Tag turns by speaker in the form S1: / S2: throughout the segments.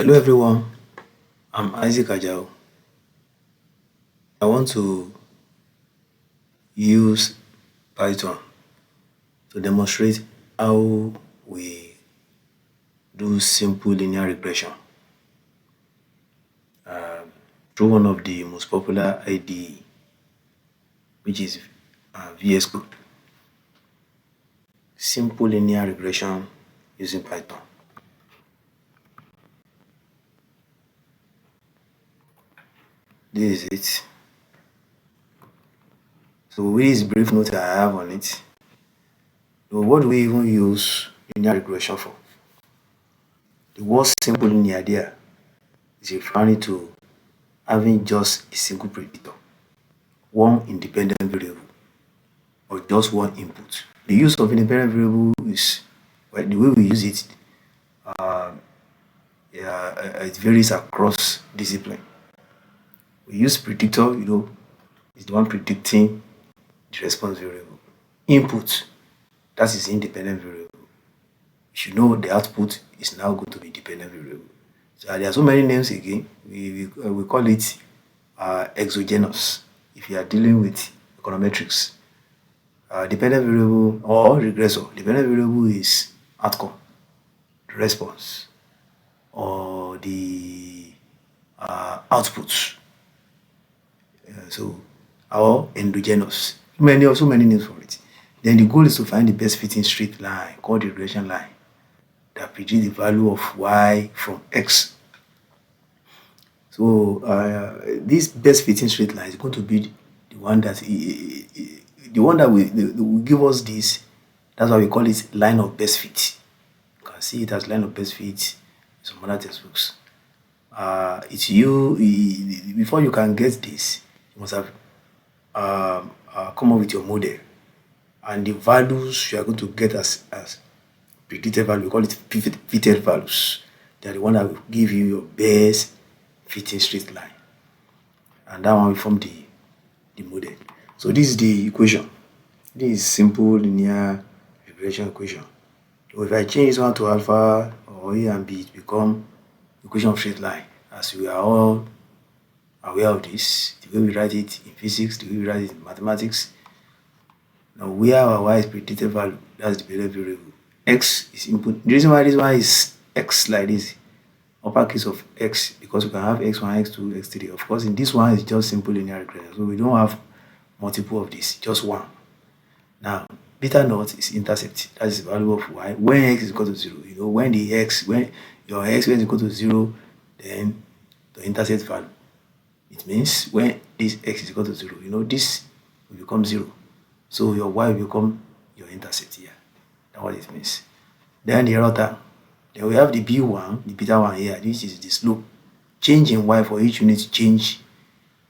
S1: Hello everyone, I'm Isaac Ajao. I want to use Python to demonstrate how we do simple linear regression through one of the most popular IDE, which is VS Code. Simple linear regression using Python. This is it. So with this brief note I have on it, so what do we even use linear regression for? The word simple linear there is referring to having just a single predictor, one independent variable, or just one input. The use of independent variable is, well, the way we use it, it varies across discipline. We use predictor, is the one predicting the response variable. Input, that is independent variable. You should know the output is now going to be dependent variable. So there are so many names again. We call it exogenous if you are dealing with econometrics. Dependent variable or regressor. Dependent variable is outcome, the response, or the output. Or endogenous. So many names for it. Then the goal is to find the best fitting straight line called the regression line that predicts the value of y from x. So this best fitting straight line is going to be the one that will give us this. That's why we call it line of best fit. You can see it as line of best fit in some other textbooks. Before you can get this, you must have come up with your model, and the values you are going to get as predicted value, we call it fitted values. They are the one that will give you your best fitting straight line, and that one will form the model. So this is the equation. This is simple linear regression equation. So if I change this one to alpha or a and b, it become equation of straight line. As we are all aware of this, the way we write it in physics, the way we write it in mathematics. Now where our y is predicted value, that's the dependent variable. X is input. The reason why this one is x like this, uppercase of x, because we can have x1, x2, x3. Of course, in this one it's just simple linear regression, so we don't have multiple of this, just one. Now beta naught is intercept. That is the value of y when x is equal to 0. When your x is equal to 0, then the intercept value. It means when this x is equal to 0, this will become 0. So your y will become your intercept here. That's what it means. Then the other term. Then we have the b1, the beta 1 here. This is the slope. Change in y for each unit change.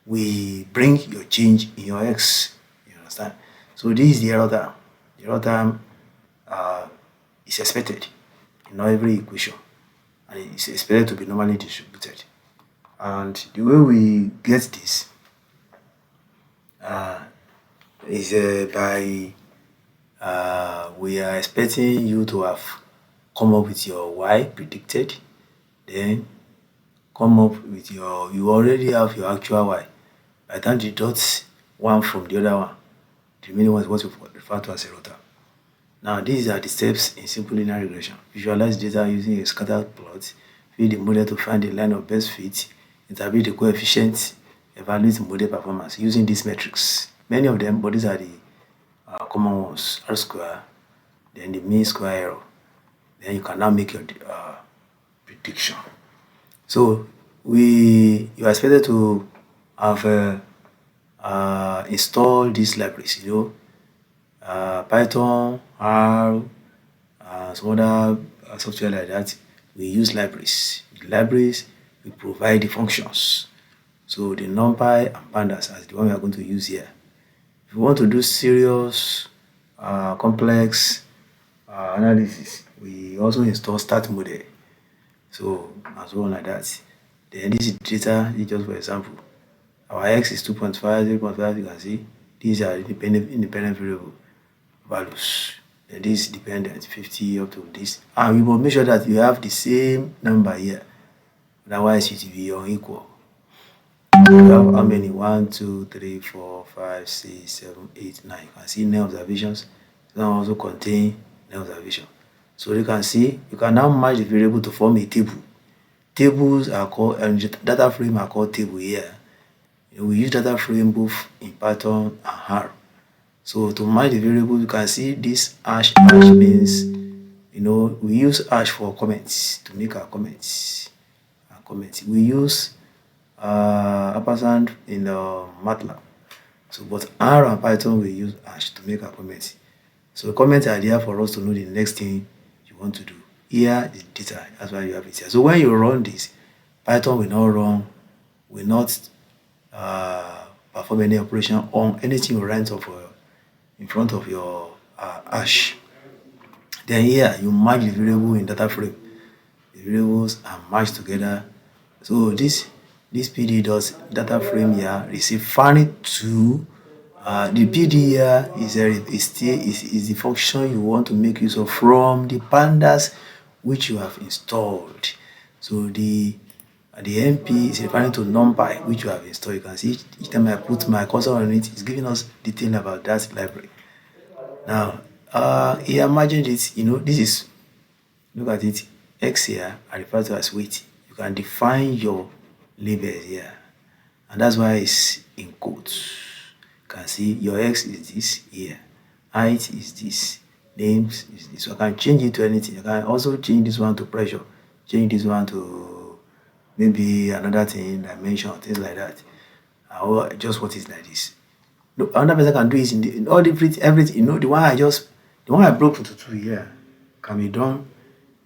S1: We bring your change in your x. You understand? So this is the other term. The other term is expected in every equation, and it's expected to be normally distributed. And the way we get this is by we are expecting you to have come up with your y predicted, then come up with you already have your actual y. By the time you deduct one from the other one, the remaining one is what we refer to as errata. Now these are the steps in simple linear regression. Visualize data using a scattered plot, fill the model to find the line of best fit, interpret the coefficients, evaluate model performance using these metrics. Many of them, but these are the common ones: R square, then the mean square error. Then you can now make your prediction. So you are expected to have installed these libraries, Python, R, some other software like that. We use libraries. The libraries will provide the functions. So the numpy and pandas as the one we are going to use here. If you want to do serious, complex analysis, we also install Statsmodels. So as well like that. Then this is data, just for example. Our x is 2.5, 0.5, you can see. These are independent variable values. Then this is dependent, 50 up to this. And we must make sure that you have the same number here. Otherwise, it will be unequal. We have how many? 1, 2, 3, 4, 5, 6, 7, 8, 9. You can see 9 observations. That also contain 9 observations. So you can see, you can now match the variable to form a table. Tables are called, and data frame are called table here. We use data frame both in Python and R. So to match the variable, you can see this hash means, we use hash for comments to make our comments. We use ampersand in Matlab. So, but R and Python we use hash to make our comments. So comments are there for us to know the next thing you want to do. Here is data, that's why you have it here. So when you run this, Python will not perform any operation on anything you write of in front of your hash. Then here you match the variable in data frame. The variables are matched together. So this PD does data frame here receive funny to the PD here is the function you want to make use of from the pandas which you have installed. So the NP is referring to numpy which you have installed. You can see each time I put my cursor on it, it's giving us detail about that library. Now, here imagine this, this is, look at it, X here I refer to as weight. You can define your labels here, and that's why it's in quotes. You can see your X is this here, height is this, names is this. So I can change it to anything. I can also change this one to pressure, change this one to maybe another thing, dimension, things like that, or just what is like this. No, another person can do it in all everything. The one I broke into two here can be done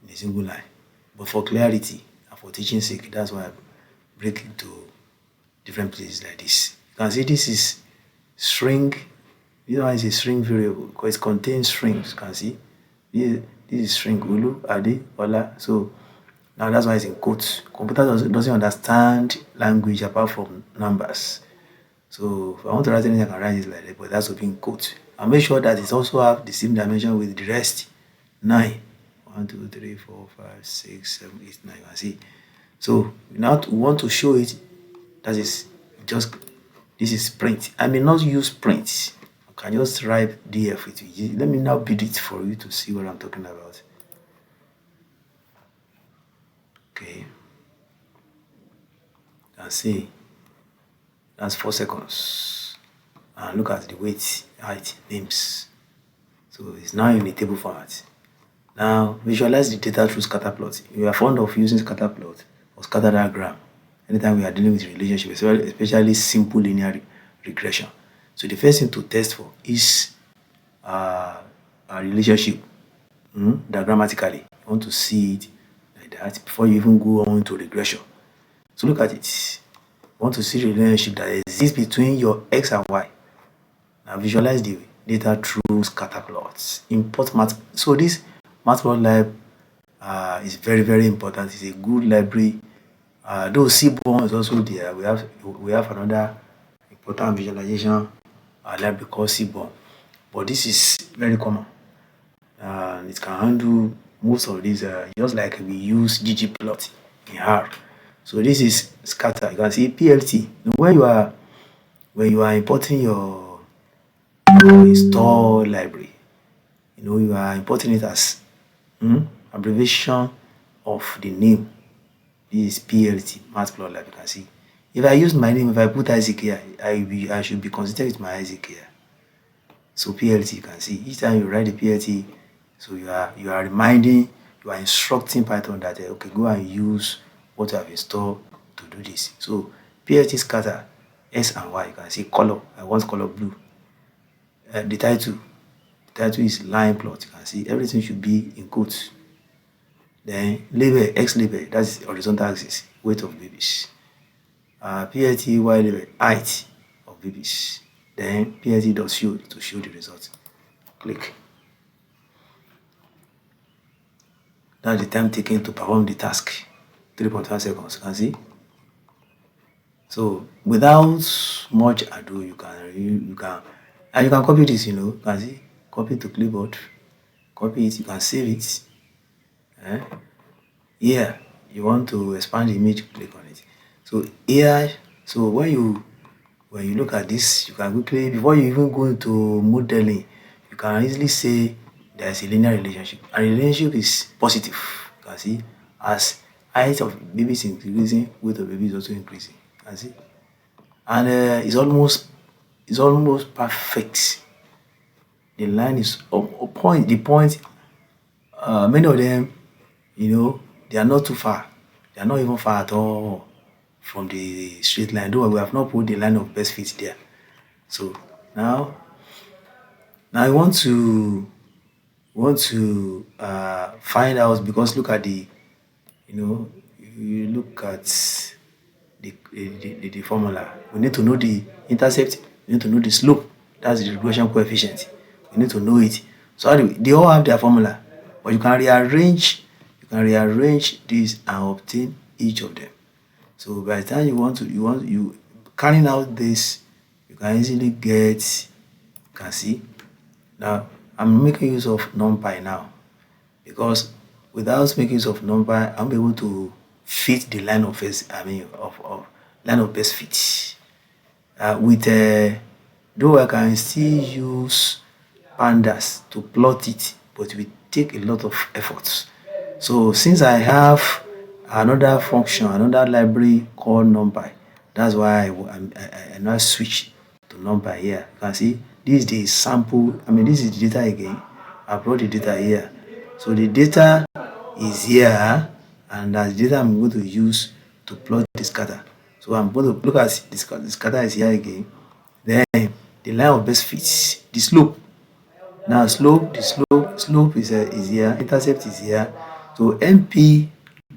S1: in a single line. But for clarity and for teaching sake, that's why I break into different places like this. You can see this is string. This one is a string variable because it contains strings. You can see this is string Ulu, Ade, Ola. So now that's why it's in quotes. Computer doesn't understand language apart from numbers. So if I want to write anything, I can write it like that, but that's in quotes. And make sure that it also have the same dimension with the rest. 9. 1, 2, 3, 4, 5, 6, 7, 8, 9. You can see. So now we want to show it. That is just this is print. I may not use print. I can just write df with it. Let me now build it for you to see what I'm talking about. Okay. You can see. That's 4 seconds. And look at the weight, height, names. So it's now in a table format. Now visualize the data through scatter plot. If you are fond of using scatter plot or scatter diagram, anytime we are dealing with relationship, especially simple linear regression. So the first thing to test for is a relationship diagrammatically. You want to see it like that before you even go on to regression. So look at it. You want to see the relationship that exists between your x and y. Now visualize the data through scatter plots. Import so this Matplotlib is very, very important. It's a good library. Though Seaborn is also there, we have another important visualization library called Seaborn. But this is very common. It can handle most of these, just like we use ggplot in R. So this is scatter. You can see PLT. When you are importing your install library, you are importing it as abbreviation of the name. This is PLT, Matplotlib. You can see. If I use my name, if I put Isaac here, I should be considered with my Isaac here. So PLT, you can see each time you write the PLT, so you are reminding, you are instructing Python that okay, go and use what you have installed to do this. So PLT scatter S and Y. You can see color. I want color blue. The title is line plot. You can see everything should be in quotes. Then label, X label, that's horizontal axis, weight of babies. PLT Y label, height of babies. Then PLT dot show to show the result. Click. That's the time taken to perform the task. 3.5 seconds. You can see. So without much ado, you can copy this. You can see. Copy to clipboard. Copy it. You can save it. Here you want to expand the image, click on it. So here, so when you look at this, you can quickly, before you even go into modeling, you can easily say there's a linear relationship, and the relationship is positive. You can see as height of babies increasing, weight of baby is also increasing. You can see, and it's almost perfect. The line is point. The point, many of them, they are not too far. They are not even far at all from the straight line. Though we have not put the line of best fit there. So now I want to find out, because look at the, you look at the formula. We need to know the intercept. We need to know the slope. That's the regression coefficient. We need to know it. So anyway, they all have their formula, but you can rearrange this and obtain each of them. So by the time you carrying out this, you can easily get. You can see now I'm making use of numpy now, because without making use of numpy, I'm able to fit the line of best. Of line of best fit. Though I can still use pandas to plot it, but it will take a lot of effort. So since I have another function, another library called numpy, that's why I now switch to numpy here. You can see this is the sample. This is the data again. I brought the data here. So the data is here, and that's the data I'm going to use to plot the scatter. So I'm going to look at the scatter is here again. Then the line of best fits, the slope. Now slope is here, intercept is here. So np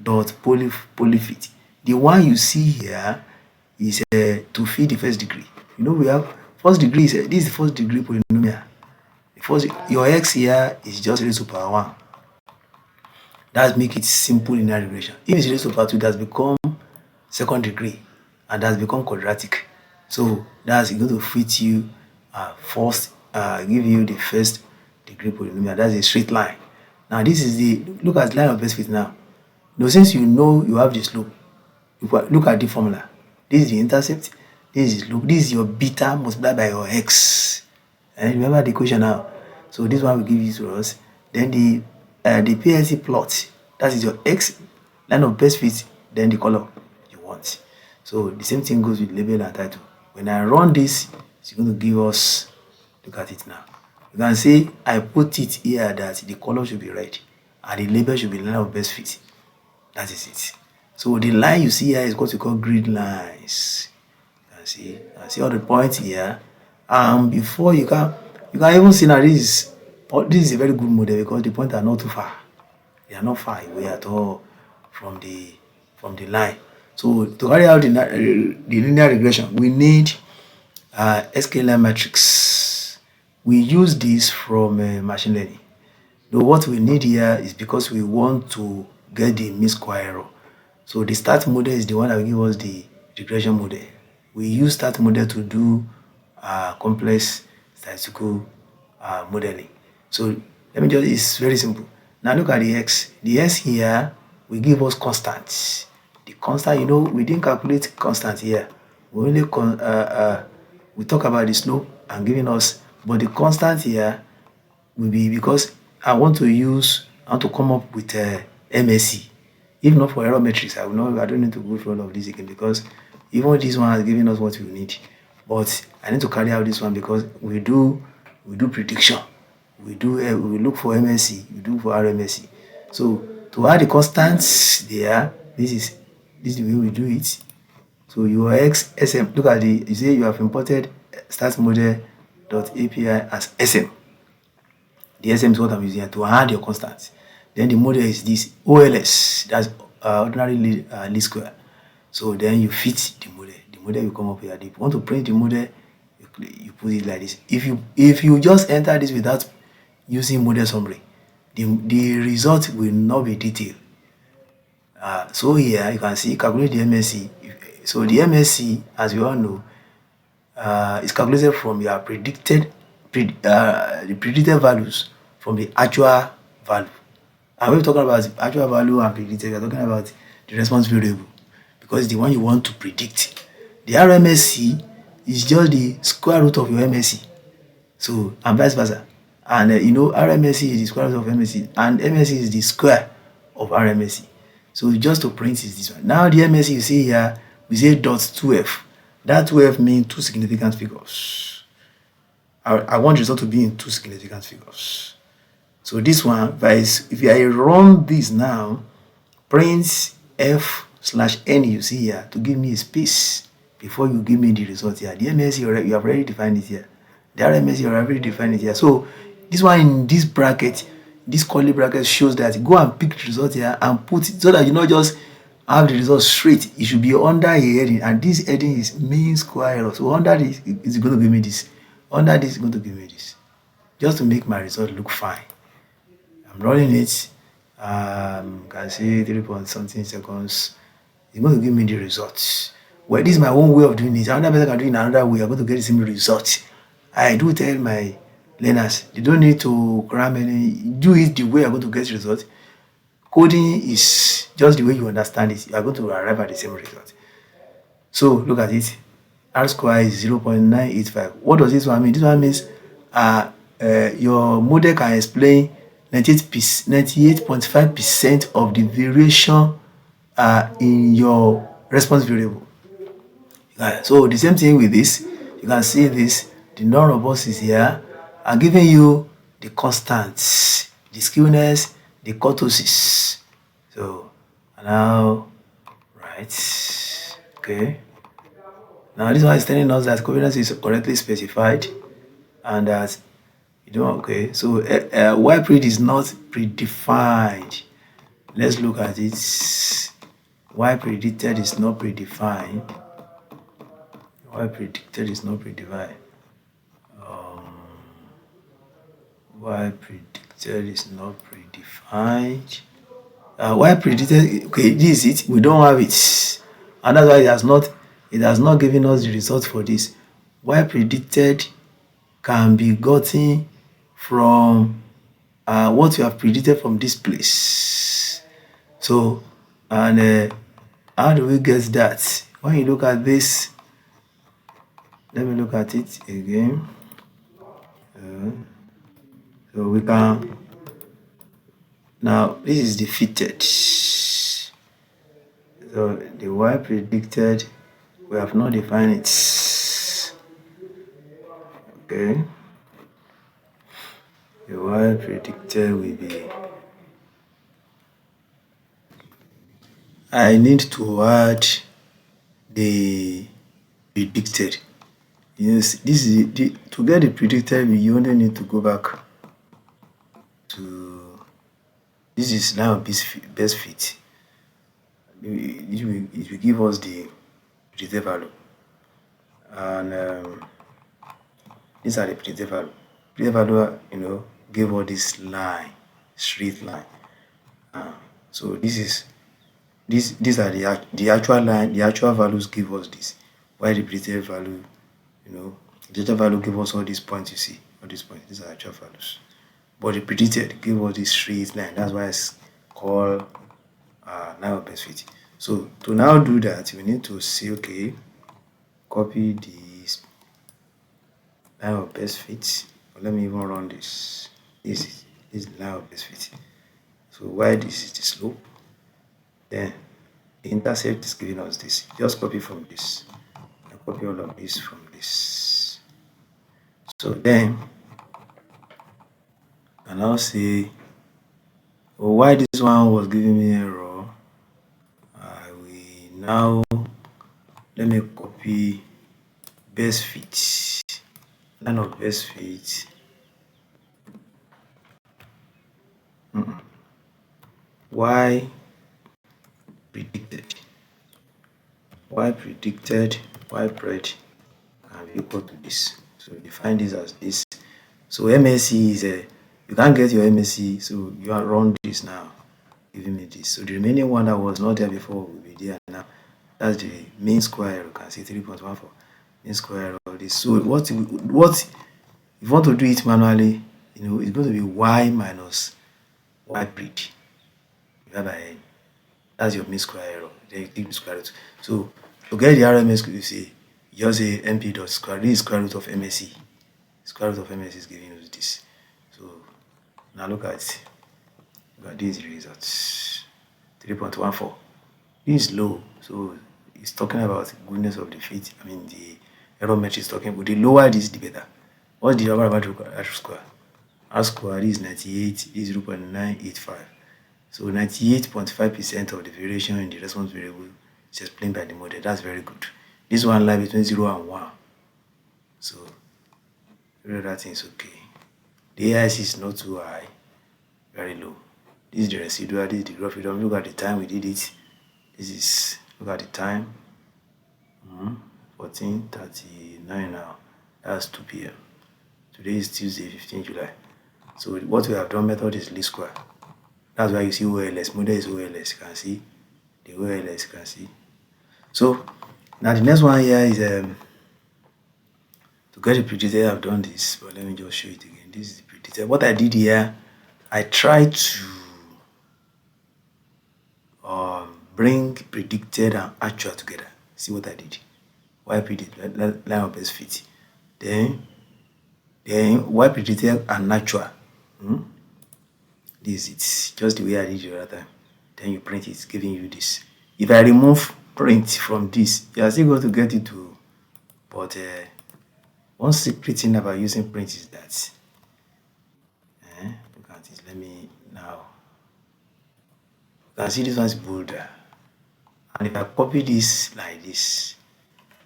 S1: dot polyfit. The one you see here is to fit the first degree. We have first degree this is the first degree polynomial. Your x here is just raised to power 1. That's make it simple linear regression. If it's raised to power 2, that's become second degree, and that's become quadratic. So that's going to fit you first, give you the first degree polynomial. That's a straight line. Now this is look at line of best fit now. Since you have the slope, look at the formula. This is the intercept, this is slope, this is your beta multiplied by your x. And remember the equation now. So this one will give you to us. Then the PLC plot, that is your x, line of best fit, then the color you want. So the same thing goes with label and title. When I run this, it's going to give us, look at it now. You can see I put it here that the color should be red and the label should be line of best fit. That is it. So the line you see here is what we call grid lines. You can see all the points here. Before you can even see now, this is a very good model, because the points are not too far. They are not far away at all from the line. So to carry out the linear regression, we need SKLine matrix. We use this from machine learning. Now what we need here is because we want to get the mean square error. So the stat model is the one that will give us the regression model. We use stat model to do complex statistical modeling. So it's very simple. Now look at the x. The x here will give us constants. The constant, we didn't calculate constant here. We only we talk about the slope and giving us, but the constant here will be, because I want to come up with MSE. If not for error matrix, I don't need to go through all of this again, because even this one has given us what we need. But I need to carry out this one because we do prediction. We look for MSE, we do for RMSE. So to add the constants there, this is the way we do it. So your SM, look at you say you have imported statsmodel.api as SM. The SM is what I'm using here to add your constants. Then the model is this OLS, that's ordinary least square. So then you fit the model. The model will come up here. If you want to print the model, you put it like this. If you just enter this without using model summary, the result will not be detailed. So here you can see calculate the MSE. So the MSE, as we all know, is calculated from your predicted values from the actual value. And when we're talking about actual value and predicted, we're talking about the response variable, because it's the one you want to predict. The RMSE is just the square root of your MSE. So, and vice versa. And RMSE is the square root of MSE, and MSE is the square of RMSE. So just to print is this one. Now the MSE you see here, we say .2f. That 2f means two significant figures. I want the result to be in two significant figures. So this one, if I run this now, print f/n you see here to give me a space before you give me the result here. The MSE you have already defined it here. The RMSE you have already defined it here. So this one in this bracket, this curly bracket shows that go and pick the result here and put it so that you not just have the result straight. It should be under a heading, and this heading is mean square error. So under this is going to give me this. Under this is going to give me this. Just to make my result look fine. I'm running it. Can see 3 point something seconds. It's going to give me the results. Well, this is my own way of doing it. Another person can do it in another way. I'm going to get the same result. I do tell my learners, you don't need to cram any. Do it the way you're going to get the result. Coding is just the way you understand it. You are going to arrive at the same result. So look at it. R square is 0.985. What does this one mean? This one means your model can explain 98.5% of the variation in your response variable. So the same thing with this. You can see this. The non-robust is here. I'm giving you the constants, the skewness, the kurtosis. So now, right, okay. Now this one is telling us that covariance is correctly specified, and that okay. So y pred is not predefined. Let's look at it. Y predicted is not predefined. Y predicted is not predefined. Y predicted is not predefined. Y predicted, okay, this is it. We don't have it, and that's why it has not given us the result for this. Y predicted can be gotten from what you have predicted from this place. So, and how do we get that? When you look at this, let me look at it again. So we can, now this is the fitted. So the Y predicted, we have not defined it. Okay. The Y predicted will be, I need to add the predicted. Yes, this is to get the predicted, you only need to go back to, this is now best fit. It will give us the predicted value, and these are the predicted value. Predicted value, give us this line, straight line. So these are the actual line. The actual values give us this. While the predicted value, the data value give us all these points. You see all these points. These are actual values. But the predicted give us this straight line. That's why it's called line of best fit. So to now do that, we need to say, okay, copy this line of best fit. Let me even run this. This is line of best fit. So while this is the slope, then the intercept is giving us this. Just copy from this. I copy all of this from this. So then and I'll say, why this one was giving me error, I will now, let me copy best fit, line of best fit. Y predicted, Y pred can be equal to this. So define this as this. So MSE is you can't get your MSE, so you are run this now, giving me this. So the remaining one that was not there before will be there now. That's the mean square error. You can see 3.14 mean square error. This. So what if you want to do it manually, it's going to be y minus y pred divided by n. That's your mean square error. Then you take the square root. So to get the RMS, you say you just say np dot square. This is square root of MSE. Square root of MSE is giving us this. So now look at this result. 3.14. This is low. So it's talking about goodness of the fit. I mean the error metric is talking about the lower this the better. What's the number about R square? R square is 98, is 0.985. So 98.5% of the variation in the response variable is explained by the model. That's very good. This one lies between 0 and 1. So that thing is okay. The AIC is not too high, very low. This is the residual, this is the graph freedom. Look at the time we did it. This is, look at the time. 14:39 now. That's 2 p.m. Today is Tuesday, 15 July. So what we have done method is least square. That's why you see OLS. Model is OLS. You can see the OLS. You can see. So now the next one here is to get the predicted. I've done this, but let me just show it again. This is the predicted. What I did here, I tried to bring predicted and actual together. See what I did. Y predicted line of best fit. Then Y predicted and natural. This is just the way I did the other time. Then you print it, giving you this. If I remove print from this, you are still going to get it to. But one secret thing about using print is that look at this. Let me now. You can see this one is bolder. And if I copy this like this,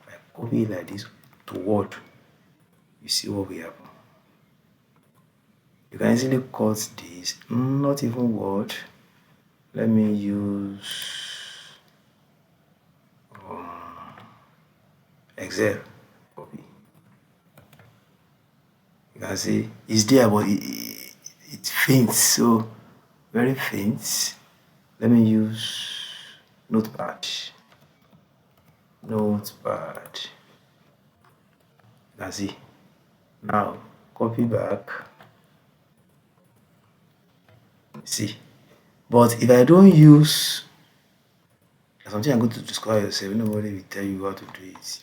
S1: if I copy it like this to Word, you see what we have. You can easily cut this, not even Word. Let me use Excel. Copy. You can see it's there, but it faints, so very faint. Let me use Notepad. Notepad. You can see. Now copy back. See. But if I don't use something, I'm going to discover yourself. Nobody will tell you how to do it.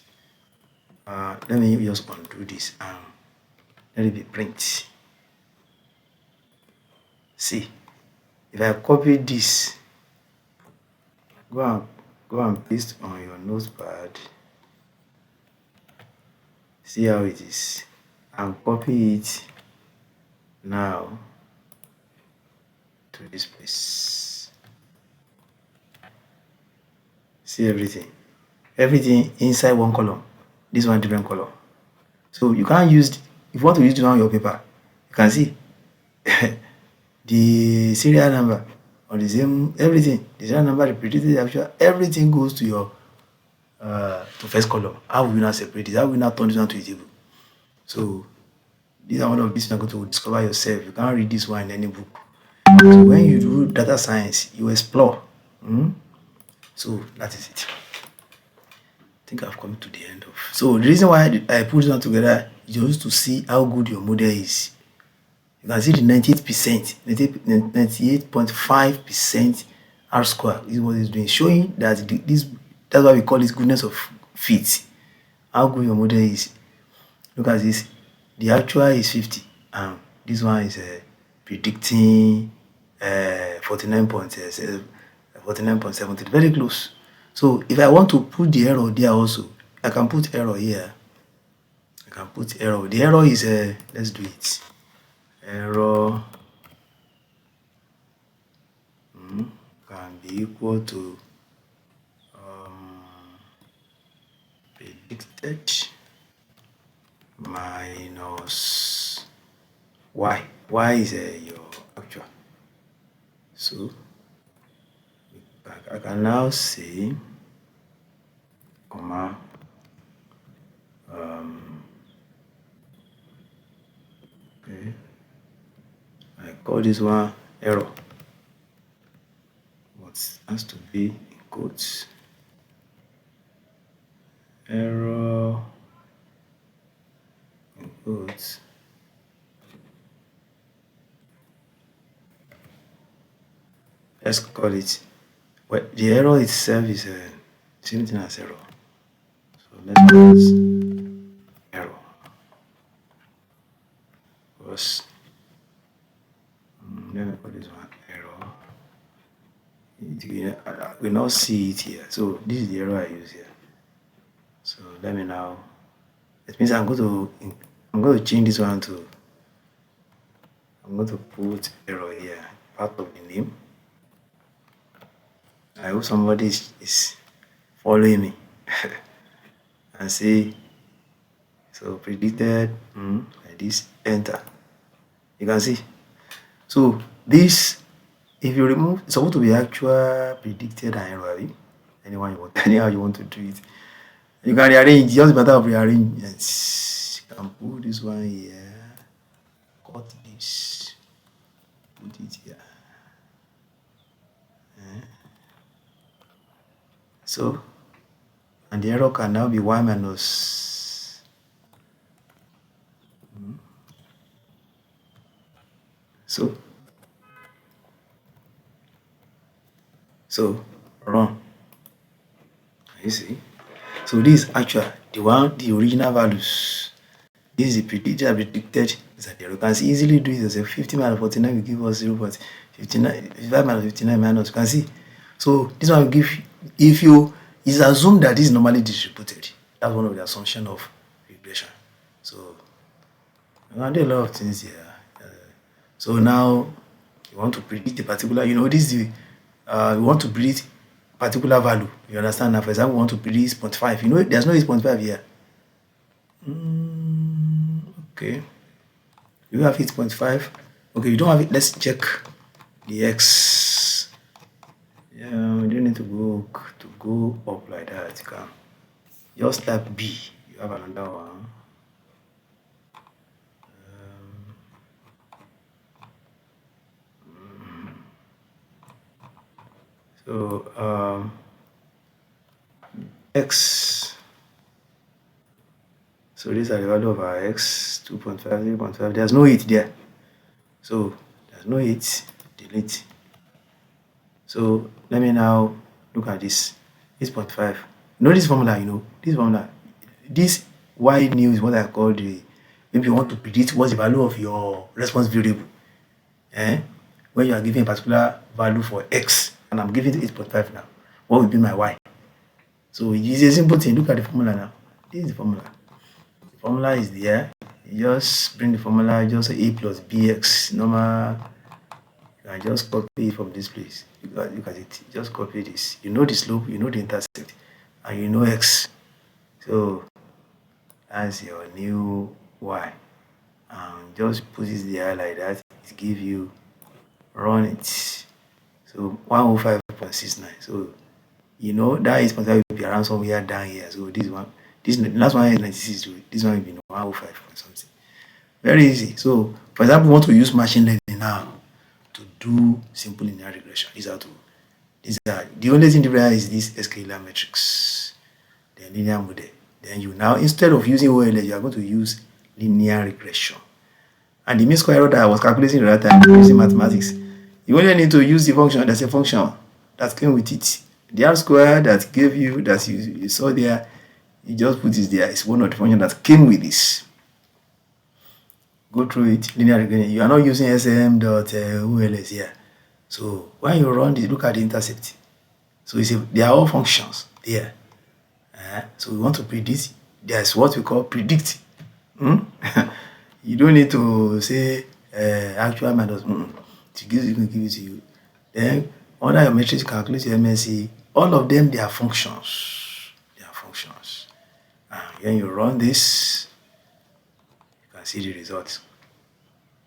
S1: Let me just undo this and let it be print. See, if I copy this, go and paste on your notepad. See how it is, and copy it now to this place. See everything inside one column. This one different color. So you can't use, if you want to use it on your paper, you can see the serial number or the same everything. The serial number, the predicted actual, everything goes to your to first column. How will we not separate it? How will we not turn this one to a table? So these are one of these you're going to discover yourself. You can't read this one in any book. So when you do data science, you explore. So that is it. I think I've come to the end of. So the reason why I put this one together is just to see how good your model is. You can see the 98%, 98.5% R square is what it's doing, showing that that's why we call it goodness of fit. How good your model is. Look at this. The actual is 50, and this one is predicting 49.70, very close. So if I want to put the error there also, I can put error here. I can put error. The error is let's do it. Error can be equal to predicted minus y. Y is your actual. So I can now say comma okay. I call this one error, but it has to be in quotes. Error in quotes. Let's call it Well, the error itself is same thing as error. So let's do this error. Because let me put this one error. I will not see it here. So this is the error I use here. So let me now. It means I'm going to change this one to. I'm going to put error here, part of the name. I hope somebody is following me and say so predicted like this, enter. You can see. So this, if you remove, it's supposed to be actual predicted and error. Anyhow you want to do it. You can rearrange, just matter of rearrange. Yes. You can put this one here, cut this, put it here. So, and the error can now be y minus so run. You see? So this is actual the original values. This is the predicted is that you can see easily do it as a 50 minus 49 will give us 0.59, 55 minus 59 minus, you can see. So this one will give, if you is assumed that this is normally distributed. That's one of the assumption of regression. So you can do a lot of things here. So now you want to predict a particular, this is the you want to predict particular value. You understand now? For example, we want to predict 0.5. There's no 0.5 here. Okay. You have 8.5. Okay, you don't have it. Let's check the x. Yeah, you don't need to go up like that. You can just type B. You have another one. So x. So these are the value of our x, 2.5, 3.5. There's no 8 there. So there's no 8, delete. So let me now look at this. 8.5. This formula, this y new is what I call maybe you want to predict what's the value of your response variable. When you are giving a particular value for x, and I'm giving it 8.5 now, what will be my y? So it's a simple thing. Look at the formula now. This is the formula. The formula is there. You just bring the formula, just a plus bx normal. You can just copy it from this place. Look at it. Just copy this. You know the slope, you know the intercept, and you know x. So that's your new y. And just put it there like that. It gives you, run it. So 105.69. So that is going to be around somewhere down here. So the last one is 96. This one will be 105 or something. Very easy. So for example, we want to use machine learning now to do simple linear regression. The only thing different is this scalar matrix, the linear model. Then you now, instead of using OLS, you are going to use linear regression. And the mean square error that I was calculating at that time using mathematics, you only need to use the function. There's a function that came with it. The R square that gave you, that you saw there, you just put it there. It's one of the functions that came with this. Go through it, linear regression. You are not using sm.ols here. So when you run this, look at the intercept. So they are all functions there. So we want to predict. There's what we call predict. You don't need to say actual minus. To give it to you. Then under your matrix, calculate your MSE. All of them, they are functions. They are functions. And when you run this, you can see the results.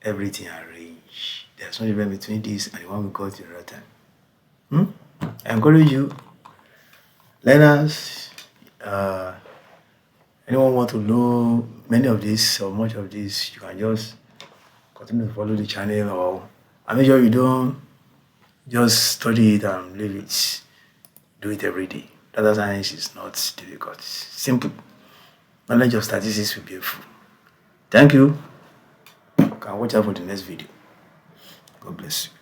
S1: Everything arranged. There's no difference between this and the one we got the other time. I encourage you, learners, anyone want to know many of this or much of this, you can just continue to follow the channel, and make sure you don't just study it and leave it. Do it every day. Data science is not difficult. Simple. Knowledge of statistics will be helpful. Thank you. You can watch out for the next video. God bless you.